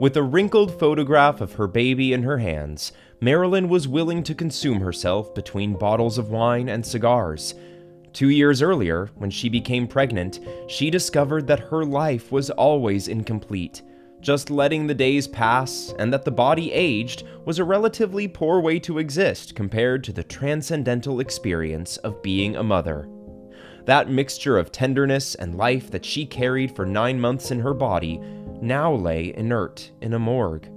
With a wrinkled photograph of her baby in her hands, Marilyn was willing to consume herself between bottles of wine and cigars. 2 years earlier, when she became pregnant, she discovered that her life was always incomplete. Just letting the days pass and that the body aged was a relatively poor way to exist compared to the transcendental experience of being a mother. That mixture of tenderness and life that she carried for 9 months in her body now lay inert in a morgue.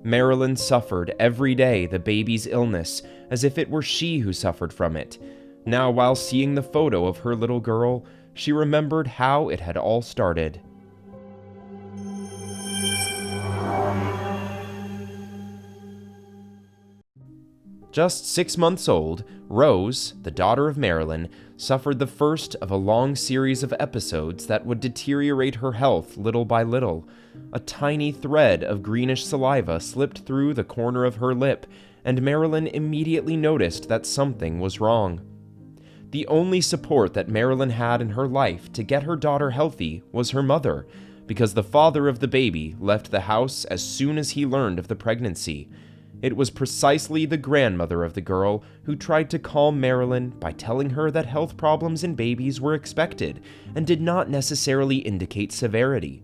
Marilyn suffered every day the baby's illness as if it were she who suffered from it. Now, while seeing the photo of her little girl, she remembered how it had all started. Just 6 months old, Rose, the daughter of Marilyn, suffered the first of a long series of episodes that would deteriorate her health little by little. A tiny thread of greenish saliva slipped through the corner of her lip, and Marilyn immediately noticed that something was wrong. The only support that Marilyn had in her life to get her daughter healthy was her mother, because the father of the baby left the house as soon as he learned of the pregnancy. It was precisely the grandmother of the girl who tried to calm Marilyn by telling her that health problems in babies were expected and did not necessarily indicate severity.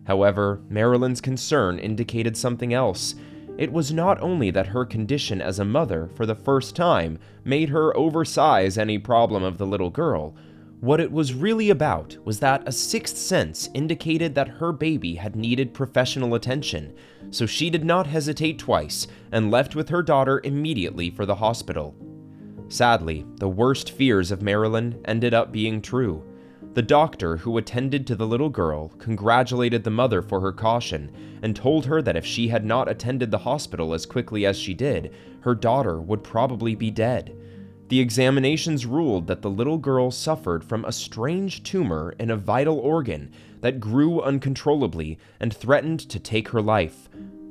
However, Marilyn's concern indicated something else. It was not only that her condition as a mother for the first time made her oversize any problem of the little girl. What it was really about was that a sixth sense indicated that her baby had needed professional attention, so she did not hesitate twice and left with her daughter immediately for the hospital. Sadly, the worst fears of Marilyn ended up being true. The doctor who attended to the little girl congratulated the mother for her caution and told her that if she had not attended the hospital as quickly as she did, her daughter would probably be dead. The examinations ruled that the little girl suffered from a strange tumor in a vital organ that grew uncontrollably and threatened to take her life.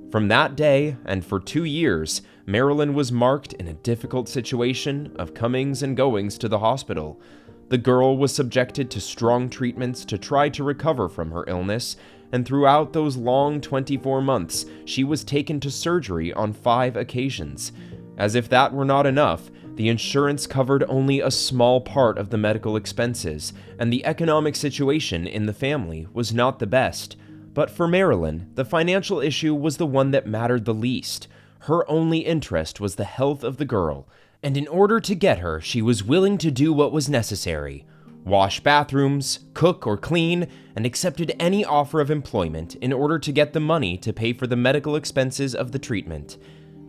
From that day, and for 2 years, Marilyn was marked in a difficult situation of comings and goings to the hospital. The girl was subjected to strong treatments to try to recover from her illness, and throughout those long 24 months, she was taken to surgery on 5 occasions. As if that were not enough, the insurance covered only a small part of the medical expenses, and the economic situation in the family was not the best. But for Marilyn, the financial issue was the one that mattered the least. Her only interest was the health of the girl, and in order to get her, she was willing to do what was necessary: wash bathrooms, cook or clean, and accepted any offer of employment in order to get the money to pay for the medical expenses of the treatment.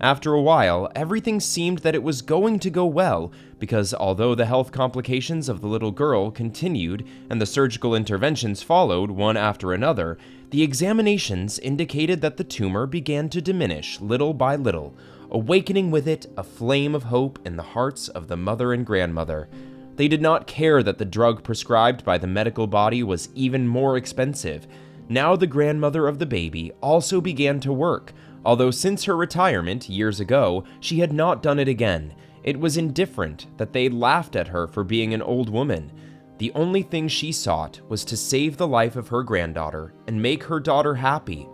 After a while, everything seemed that it was going to go well, because although the health complications of the little girl continued and the surgical interventions followed one after another, the examinations indicated that the tumor began to diminish little by little, awakening with it a flame of hope in the hearts of the mother and grandmother. They did not care that the drug prescribed by the medical body was even more expensive. Now the grandmother of the baby also began to work, although since her retirement years ago, she had not done it again. It was indifferent that they laughed at her for being an old woman. The only thing she sought was to save the life of her granddaughter and make her daughter happy.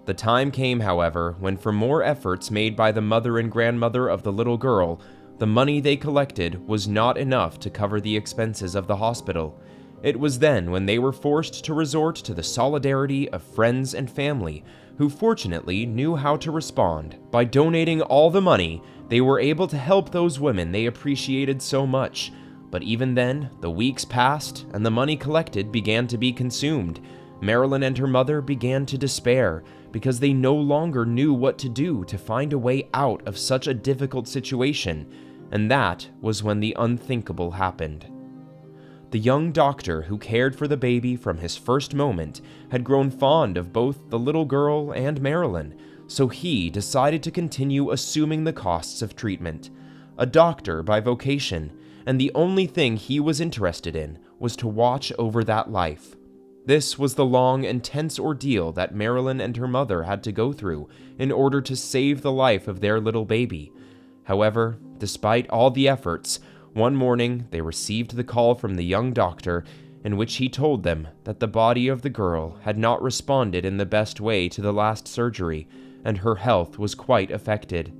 The time came, however, when for more efforts made by the mother and grandmother of the little girl, the money they collected was not enough to cover the expenses of the hospital. It was then when they were forced to resort to the solidarity of friends and family, who fortunately knew how to respond. By donating all the money, they were able to help those women they appreciated so much. But even then, the weeks passed and the money collected began to be consumed. Marilyn and her mother began to despair because they no longer knew what to do to find a way out of such a difficult situation, and that was when the unthinkable happened. The young doctor who cared for the baby from his first moment had grown fond of both the little girl and Marilyn, so he decided to continue assuming the costs of treatment. A doctor by vocation, and the only thing he was interested in was to watch over that life. This was the long and tense ordeal that Marilyn and her mother had to go through in order to save the life of their little baby. However, despite all the efforts, one morning they received the call from the young doctor, in which he told them that the body of the girl had not responded in the best way to the last surgery, and her health was quite affected.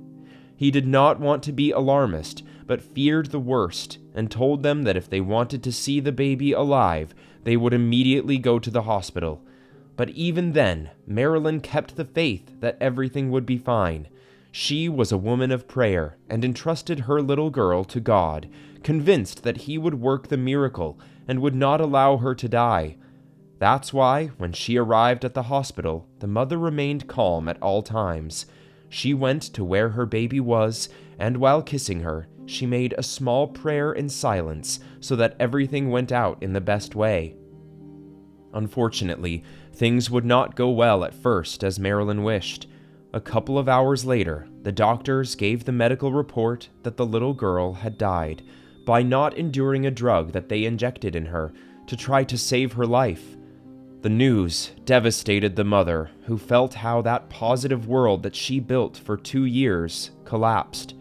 He did not want to be alarmist, but feared the worst, and told them that if they wanted to see the baby alive, they would immediately go to the hospital. But even then, Marilyn kept the faith that everything would be fine. She was a woman of prayer and entrusted her little girl to God, convinced that He would work the miracle and would not allow her to die. That's why, when she arrived at the hospital, the mother remained calm at all times. She went to where her baby was, and while kissing her, she made a small prayer in silence so that everything went out in the best way. Unfortunately, things would not go well at first as Marilyn wished. A couple of hours later, the doctors gave the medical report that the little girl had died by not enduring a drug that they injected in her to try to save her life. The news devastated the mother, who felt how that positive world that she built for 2 years collapsed.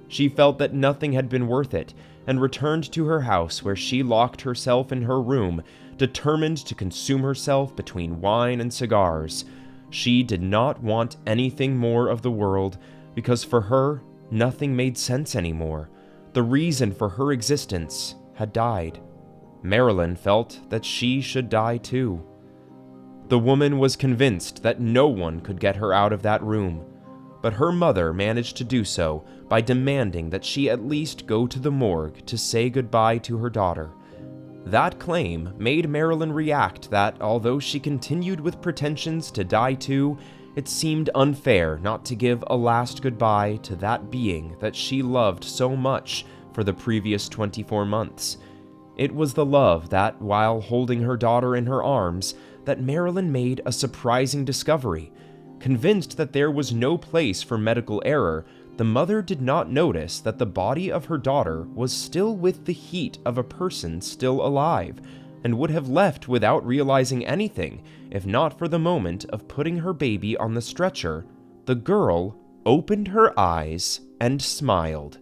She felt that nothing had been worth it, and returned to her house, where she locked herself in her room, determined to consume herself between wine and cigars. She did not want anything more of the world, because for her, nothing made sense anymore. The reason for her existence had died. Marilyn felt that she should die too. The woman was convinced that no one could get her out of that room, but her mother managed to do so by demanding that she at least go to the morgue to say goodbye to her daughter. That claim made Marilyn react that, although she continued with pretensions to die too, it seemed unfair not to give a last goodbye to that being that she loved so much for the previous 24 months. It was the love that, while holding her daughter in her arms, that Marilyn made a surprising discovery. Convinced that there was no place for medical error, the mother did not notice that the body of her daughter was still with the heat of a person still alive, and would have left without realizing anything if not for the moment of putting her baby on the stretcher. The girl opened her eyes and smiled.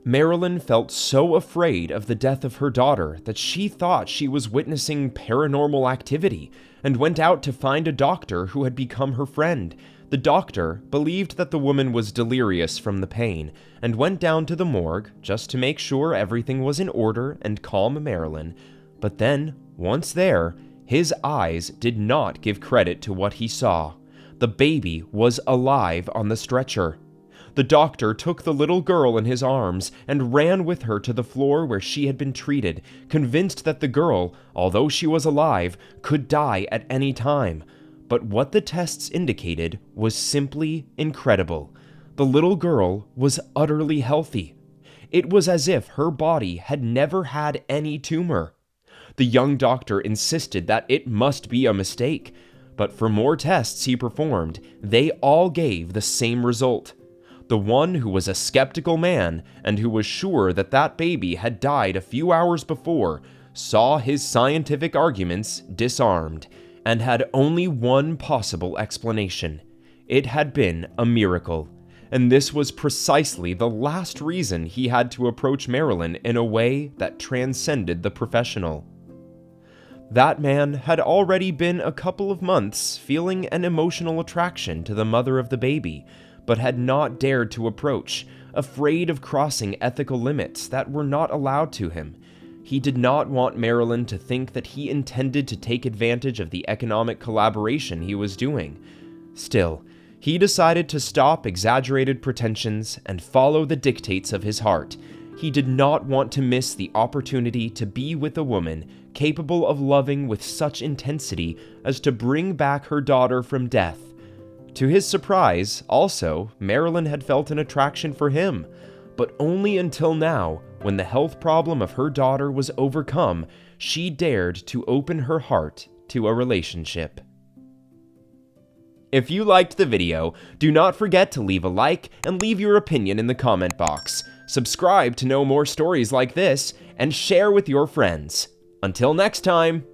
Marilyn felt so afraid of the death of her daughter that she thought she was witnessing paranormal activity, and went out to find a doctor who had become her friend. The doctor believed that the woman was delirious from the pain, and went down to the morgue just to make sure everything was in order and calm Marilyn. But then, once there, his eyes did not give credit to what he saw. The baby was alive on the stretcher. The doctor took the little girl in his arms and ran with her to the floor where she had been treated, convinced that the girl, although she was alive, could die at any time. But what the tests indicated was simply incredible. The little girl was utterly healthy. It was as if her body had never had any tumor. The young doctor insisted that it must be a mistake, but for more tests he performed, they all gave the same result. The one who was a skeptical man, and who was sure that that baby had died a few hours before, saw his scientific arguments disarmed, and had only one possible explanation. It had been a miracle, and this was precisely the last reason he had to approach Marilyn in a way that transcended the professional. That man had already been a couple of months feeling an emotional attraction to the mother of the baby, but had not dared to approach, afraid of crossing ethical limits that were not allowed to him. He did not want Marilyn to think that he intended to take advantage of the economic collaboration he was doing. Still, he decided to stop exaggerated pretensions and follow the dictates of his heart. He did not want to miss the opportunity to be with a woman capable of loving with such intensity as to bring back her daughter from death. To his surprise, also, Marilyn had felt an attraction for him, but only until now, when the health problem of her daughter was overcome, she dared to open her heart to a relationship. If you liked the video, do not forget to leave a like and leave your opinion in the comment box. Subscribe to know more stories like this, and share with your friends. Until next time!